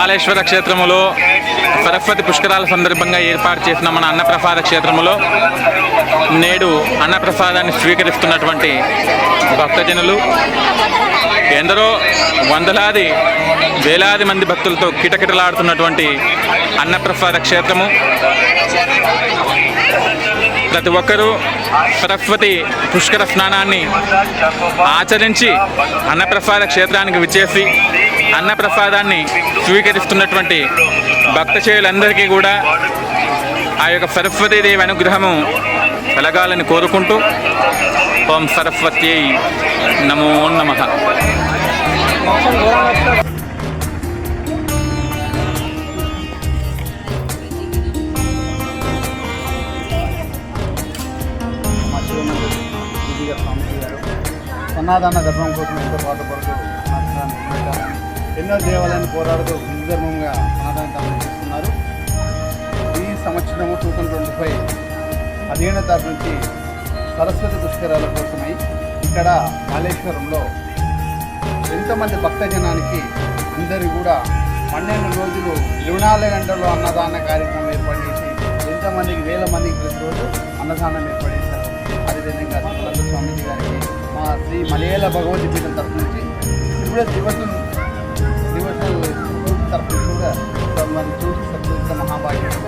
మాలేశ్వర క్షేత్రములో సరస్వతి పుష్కరాల సందర్భంగా ఏర్పాటు చేసిన మన అన్నప్రసాద క్షేత్రములో నేడు అన్నప్రసాదాన్ని స్వీకరిస్తున్నటువంటి భక్తజనులు ఎందరో వందలాది వేలాది మంది భక్తులతో కిటకిటలాడుతున్నటువంటి అన్నప్రసాద క్షేత్రము. ప్రతి ఒక్కరూ సరస్వతి పుష్కర స్నానాన్ని ఆచరించి అన్నప్రసాద క్షేత్రానికి విచ్చేసి అన్నప్రసాదాన్ని స్వీకరిస్తున్నటువంటి భక్తచేయులందరికీ కూడా ఆ యొక్క సరస్వతీదేవి అనుగ్రహము కలగాలని కోరుకుంటూ ఓం సరస్వత్యై నమో నమః. సనాతన ధర్మం కోసం ఎంతో పాటుపడుతూ రాష్ట్రాన్ని నిర్మించాలని ఎన్నో దేవాలయాన్ని పోరాడుతూ హిందూ ధర్మంగా సనాతన ధర్మం చేస్తున్నారు. ఈ సంవత్సరము 2025 15వ తారీఖు నుంచి సరస్వతి పుష్కరాల కోసమై ఇక్కడ మాలేశ్వరంలో ఎంతోమంది భక్తజనానికి అందరికీ కూడా 12 రోజులు 24 గంటల్లో అన్నదాన కార్యక్రమం ఏర్పాటు చేసి ఎంతోమందికి వేల మందికి ప్రతిరోజు అన్నదానం ఏర్పాటు చేశారు. అదేవిధంగా స్వామీజీ గారికి మా శ్రీ మలయాళ భగవతి పీఠం తరఫు నుంచి డివోషనల్ తరఫు నుంచి కూడా మరి చూసి సత్య మహాభాగ్యం